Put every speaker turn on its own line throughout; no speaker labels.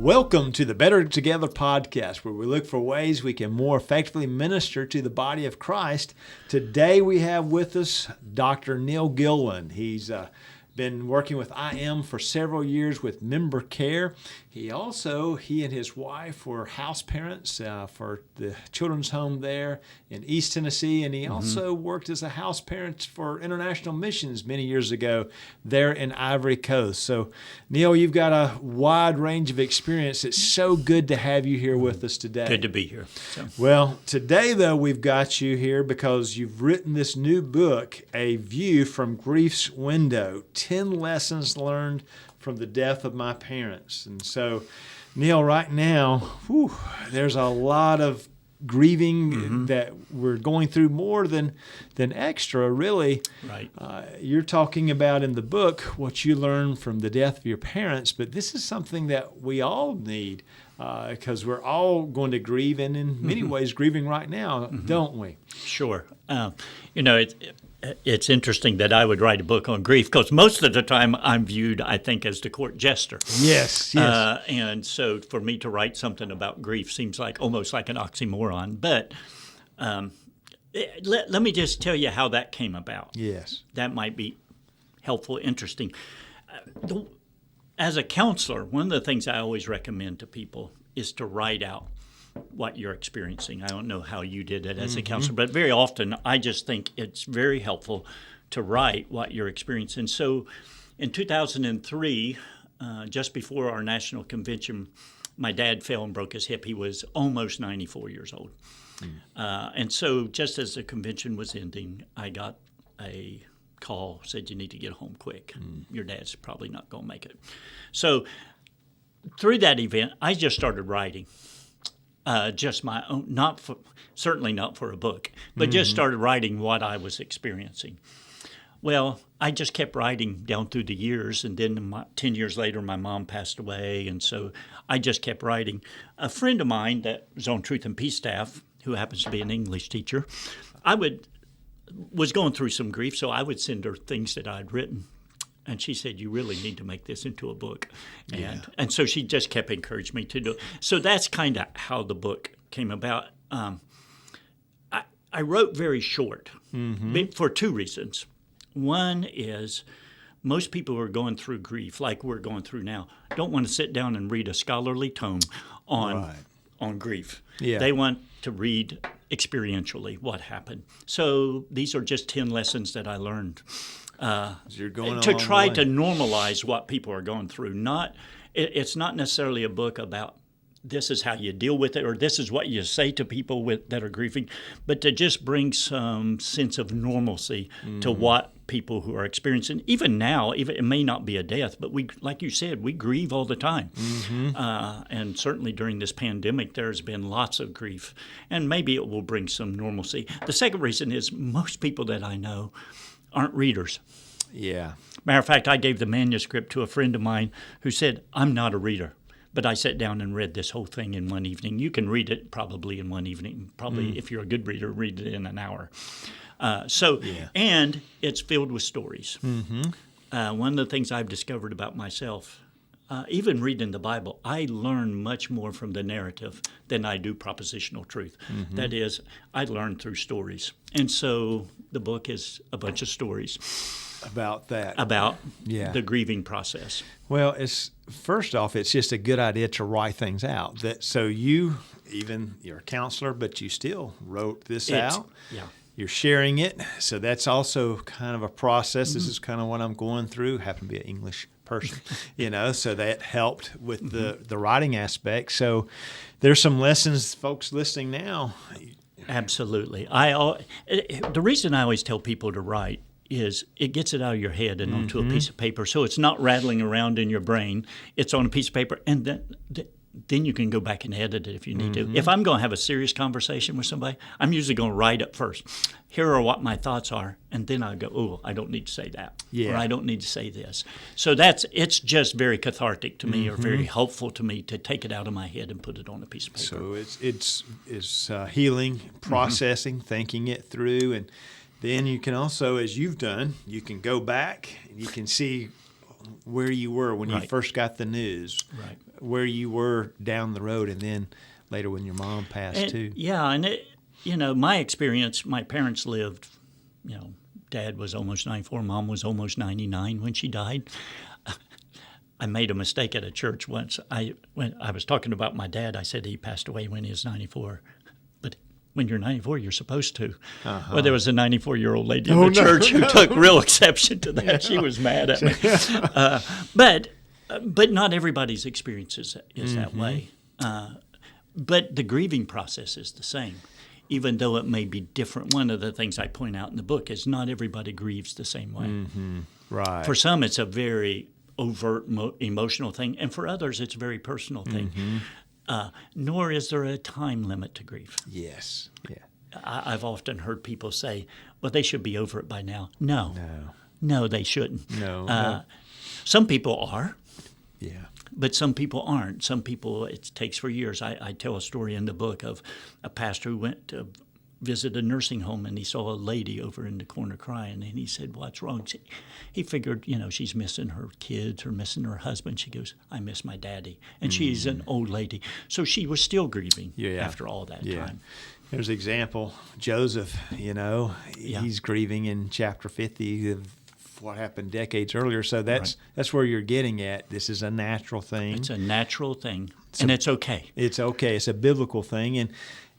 Welcome to the Better Together podcast, where we look for ways we can more effectively minister to the body of Christ. Today we have with us Dr. Neil Gillin. He's been working with IM for several years with member care. He and his wife were house parents for the children's home there in East Tennessee, and he also worked as a house parent for international missions many years ago there in Ivory Coast. So, Neil, you've got a wide range of experience. It's so good to have you here with us today.
Good to be here.
Well, today, though, we've got you here because you've written this new book, A View from Grief's Window, 10 Lessons Learned from the Death of My Parents. And so, Neil, right now, there's a lot of grieving that we're going through, more than extra, really.
Right.
You're talking about in the book what you learned from the death of your parents, but this is something that we all need because we're all going to grieve, and in many ways grieving right now, don't we?
Sure. It's interesting that I would write a book on grief because most of the time I'm viewed, I think, as the court jester.
Yes.
And so for me to write something about grief seems like almost like an oxymoron. But let me just tell you how that came about.
Yes.
That might be helpful, interesting. As a counselor, one of the things I always recommend to people is to write out what you're experiencing. I don't know how you did it as a counselor, but very often I just think it's very helpful to write what you're experiencing. So in 2003, just before our national convention, my dad fell and broke his hip. He was almost 94 years old. And so just as the convention was ending, I got a call, said, you need to get home quick. Your dad's probably not going to make it. So through that event, I just started writing. Just my own, certainly not for a book, but just started writing what I was experiencing. Well, I just kept writing down through the years, and then 10 years later, my mom passed away, and so I just kept writing. A friend of mine that was on Truth and Peace staff, who happens to be an English teacher, was going through some grief, so I would send her things that I'd written. And she said, you really need to make this into a book. And so she just kept encouraging me to do it. So that's kind of how the book came about. I wrote very short for two reasons. One is most people who are going through grief, like we're going through now, don't want to sit down and read a scholarly tome on grief. Yeah. They want to read experientially what happened. So these are just 10 lessons that I learned. To try to normalize what people are going through. It's not necessarily a book about this is how you deal with it or this is what you say to people that are grieving, but to just bring some sense of normalcy to what people who are experiencing. Even now, it may not be a death, but we, like you said, we grieve all the time. And certainly during this pandemic, there's been lots of grief, and maybe it will bring some normalcy. The second reason is most people that I know aren't readers.
Yeah.
Matter of fact, I gave the manuscript to a friend of mine who said, I'm not a reader, but I sat down and read this whole thing in one evening. You can read it probably in one evening. Probably if you're a good reader, read it in an hour. And it's filled with stories. One of the things I've discovered about myself, even reading the Bible, I learn much more from the narrative than I do propositional truth. That is, I learn through stories. And so the book is a bunch of stories.
About that.
About the grieving process.
Well, first off, it's just a good idea to write things out. So you're a counselor, but you still wrote this out.
Yeah.
You're sharing it. So that's also kind of a process. This is kind of what I'm going through. Happen to be an English person, so that helped with the writing aspect. So there's some lessons, folks listening now.
Absolutely. The reason I always tell people to write is it gets it out of your head and onto a piece of paper. So it's not rattling around in your brain. It's on a piece of paper, and then you can go back and edit it if you need to. If I'm going to have a serious conversation with somebody, I'm usually going to write up first. Here are what my thoughts are, and then I go, I don't need to say that, or I don't need to say this. So it's just very cathartic to me, or very helpful to me to take it out of my head and put it on a piece of paper.
So it's healing, processing, thinking it through, and then you can also, as you've done, you can go back and you can see, where you were when you
Right.
first got the news,
Right.
where you were down the road, and then later when your mom passed
And,
too.
yeah, and my experience, my parents lived, Dad was almost 94, Mom was almost 99 when she died. I made a mistake at a church once. When I was talking about my dad, I said he passed away when he was 94. But when you're 94, you're supposed to. Well, there was a 94-year-old lady in the church who took real exception to that. Yeah. She was mad at me. But not everybody's experience is that way. But the grieving process is the same, even though it may be different. One of the things I point out in the book is not everybody grieves the same way.
Right.
For some, it's a very overt emotional thing, and for others, it's a very personal thing. Nor is there a time limit to grief.
Yes. Yeah.
I've often heard people say, well, they should be over it by now. No, they shouldn't.
No.
Some people are.
Yeah.
But some people aren't. Some people, it takes for years. I tell a story in the book of a pastor who went to visit a nursing home, and he saw a lady over in the corner crying, and he said, what's wrong? He figured, she's missing her kids or missing her husband. She goes, I miss my daddy. And she's an old lady. So she was still grieving after all that time.
There's an example. Joseph, he's grieving in chapter 50 of what happened decades earlier. So that's where you're getting at. This is a natural thing.
It's a natural thing, and it's okay.
It's okay. It's a biblical thing.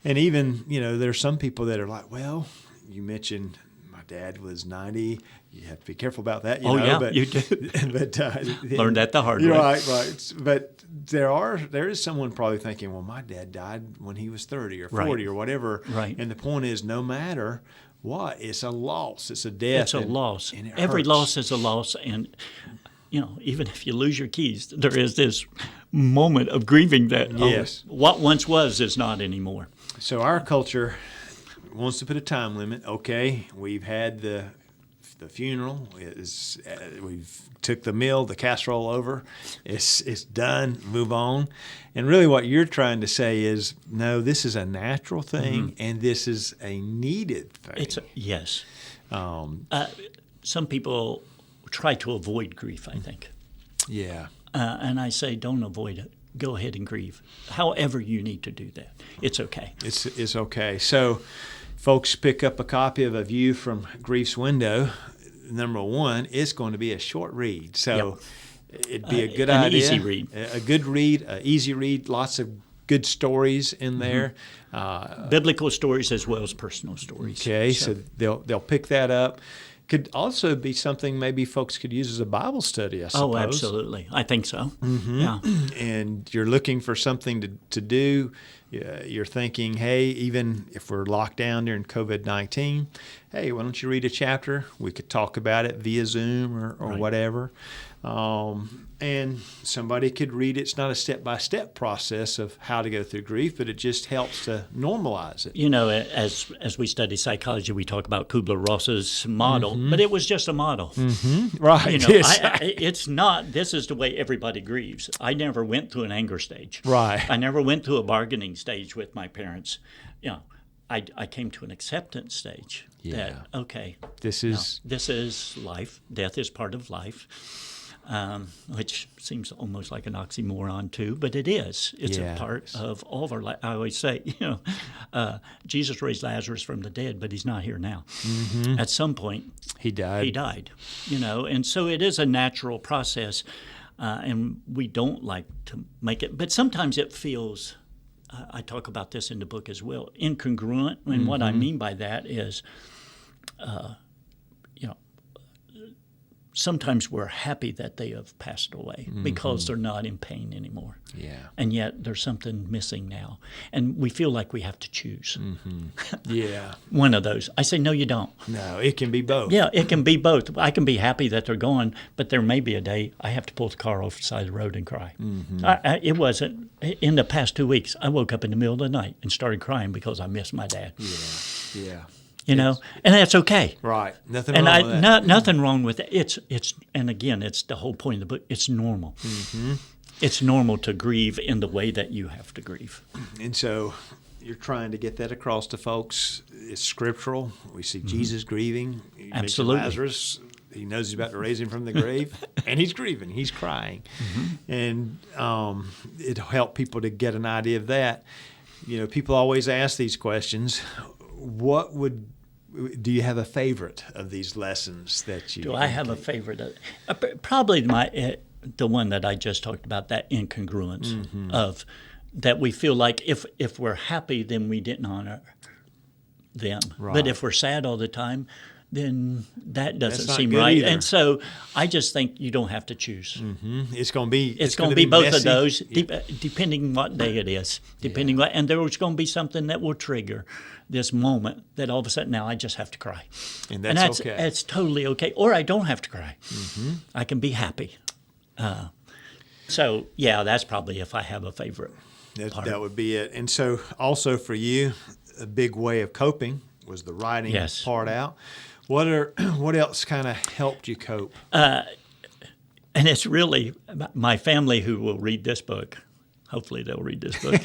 And even, there's some people that are like, well, you mentioned my dad was 90. You have to be careful about that.
But, you do.
But
learned that the hard way.
Right. But there is someone probably thinking, well, my dad died when he was 30 or 40 or whatever.
Right.
And the point is, no matter what, it's a loss. It's a death.
It's a loss.
And
Every
hurts.
loss is a loss. And, even if you lose your keys, there is this moment of grieving that what once was is not anymore.
So our culture wants to put a time limit. Okay, we've had the funeral. We've took the meal, the casserole over. It's done. Move on. And really, what you're trying to say is, no, this is a natural thing, and this is a needed thing.
Yes. Some people try to avoid grief, I think.
Yeah.
And I say, don't avoid it. Go ahead and grieve. However you need to do that. It's okay.
It's okay. So, folks, pick up a copy of A View from Grief's Window. Number one, it's going to be a short read. So it'd be a good idea.
An easy read.
A good read, an easy read, lots of good stories in there.
Biblical stories as well as personal stories.
Okay, so they'll pick that up. Could also be something maybe folks could use as a Bible study, I suppose.
Oh, absolutely. I think so. Yeah.
And you're looking for something to do. You're thinking, hey, even if we're locked down during COVID-19, hey, why don't you read a chapter? We could talk about it via Zoom or whatever. And somebody could read it. It's not a step-by-step process of how to go through grief, but it just helps to normalize it.
As we study psychology, we talk about Kubler-Ross's model, but it was just a model.
Right.
It's not, this is the way everybody grieves. I never went through an anger stage.
Right.
I never went through a bargaining stage with my parents. I came to an acceptance stage that, okay,
this is
life. Death is part of life. Which seems almost like an oxymoron too, but it is. It's a part of all of our life. I always say, Jesus raised Lazarus from the dead, but he's not here now. At some point,
he died.
And so it is a natural process, and we don't like to make it. But sometimes it feels, I talk about this in the book as well, incongruent. And what I mean by that is, sometimes we're happy that they have passed away because they're not in pain anymore.
Yeah.
And yet there's something missing now. And we feel like we have to choose.
Yeah.
One of those. I say, no, you don't.
No, it can be both.
Yeah, it can be both. I can be happy that they're gone, but there may be a day I have to pull the car off the side of the road and cry. It wasn't, in the past 2 weeks, I woke up in the middle of the night and started crying because I missed my dad.
Yeah.
And that's okay.
Right. Nothing wrong with that.
Nothing wrong with it. It's and again, it's the whole point of the book. It's normal. It's normal to grieve in the way that you have to grieve.
And so you're trying to get that across to folks. It's scriptural. We see Jesus grieving. You
Absolutely.
mentioned Lazarus. He knows he's about to raise him from the grave, and he's grieving. He's crying. And it'll help people to get an idea of that. You know, people always ask these questions. Do you have a favorite of these lessons that you?
Do I have a favorite? Probably the one that I just talked about, that incongruence of that we feel like if we're happy, then we didn't honor them.
Right.
But if we're sad all the time, then that doesn't seem
good
right.
either.
And so I just think you don't have to choose.
It's going to be
both
messy.
of those, depending what day it is. And there's going to be something that will trigger this moment that all of a sudden now I just have to cry.
And that's okay.
It's totally okay. Or I don't have to cry. I can be happy. So, yeah, that's probably if I have a favorite.
That would be it. And so also for you, a big way of coping was the writing part out. What else kind of helped you cope?
And it's really my family who will read this book. Hopefully they'll read this book.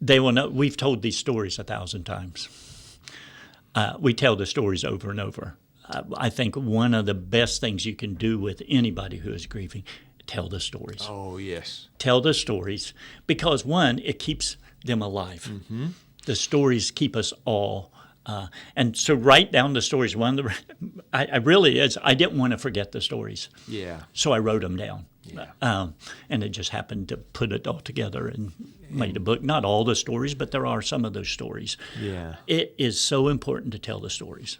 They will know we've told these stories 1,000 times. We tell the stories over and over. I think one of the best things you can do with anybody who is grieving, tell the stories.
Oh, yes. Tell
the stories because, one, it keeps them alive. The stories keep us all. And so write down the stories. I didn't want to forget the stories.
Yeah.
So I wrote them down.
Yeah.
And it just happened to put it all together and made a book. Not all the stories, but there are some of those stories.
Yeah.
It is so important to tell the stories.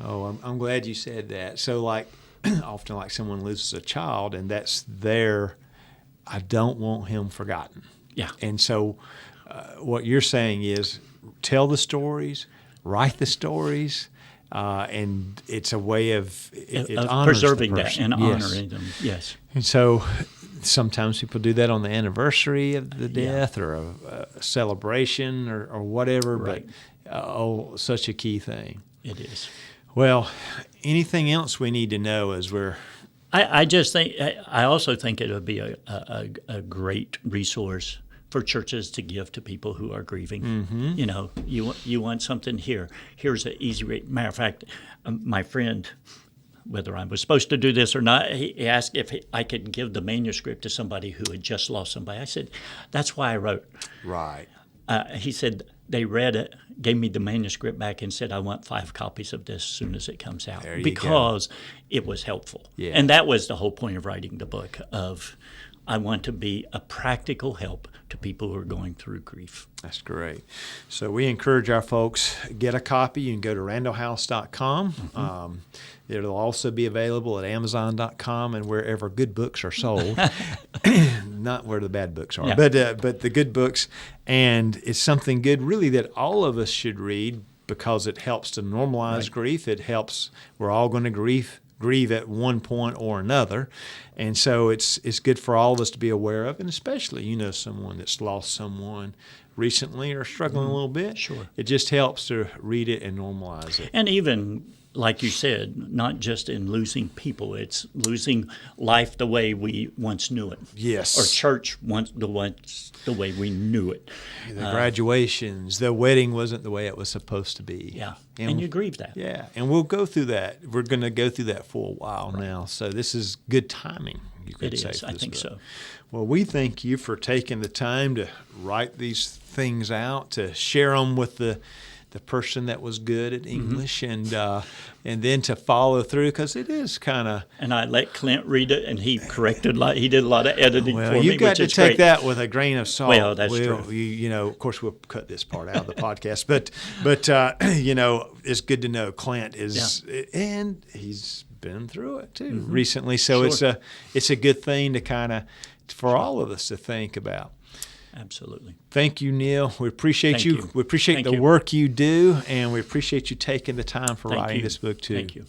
Oh, I'm glad you said that. So often like someone loses a child and that's I don't want him forgotten.
Yeah.
And so what you're saying is tell the stories, write the stories, and it's a way of
preserving that and honoring them. Yes.
And so sometimes people do that on the anniversary of the death or a celebration or whatever.
Right.
But such a key thing.
It is.
Well, anything else we need to know as we're...
I also think it would be a great resource for churches to give to people who are grieving. You know, you want something here. Here's an easy way. Matter of fact, my friend, whether I was supposed to do this or not, he asked if I could give the manuscript to somebody who had just lost somebody. I said, that's why I wrote.
Right.
He said they read it, gave me the manuscript back, and said, I want 5 copies of this as soon as it comes out. Because it was helpful.
Yeah.
And that was the whole point of writing the book, of I want to be a practical help to people who are going through grief.
That's great. So we encourage our folks, get a copy. You can go to randallhouse.com. It'll also be available at amazon.com and wherever good books are sold. Not where the bad books are, but the good books. And it's something good, really, that all of us should read because it helps to normalize grief. It helps. We're all going to grieve at one point or another. And so it's good for all of us to be aware of, and especially, someone that's lost someone recently or struggling a little bit.
Sure.
It just helps to read it and normalize it.
And even, like you said, not just in losing people, it's losing life the way we once knew it.
Yes.
Or church the way we knew it.
The graduations, the wedding wasn't the way it was supposed to be.
Yeah. And you grieve that.
Yeah. And we'll go through that. We're going to go through that for a while now. So this is good timing, you could say.
It is. I think so.
Well, we thank you for taking the time to write these things out, to share them with the person that was good at English, and then to follow through, because it is kind of...
And I let Clint read it, and he corrected he did a lot of editing for me,
you've got to take
great.
That with a grain of salt.
Well, that's true.
Of course, we'll cut this part out of the podcast, but it's good to know Clint is, and he's been through it too recently, so it's a good thing to for all of us to think about.
Absolutely.
Thank you, Neil. We appreciate you. We appreciate the work you do, and we appreciate you taking the time for writing this book too.
Thank you.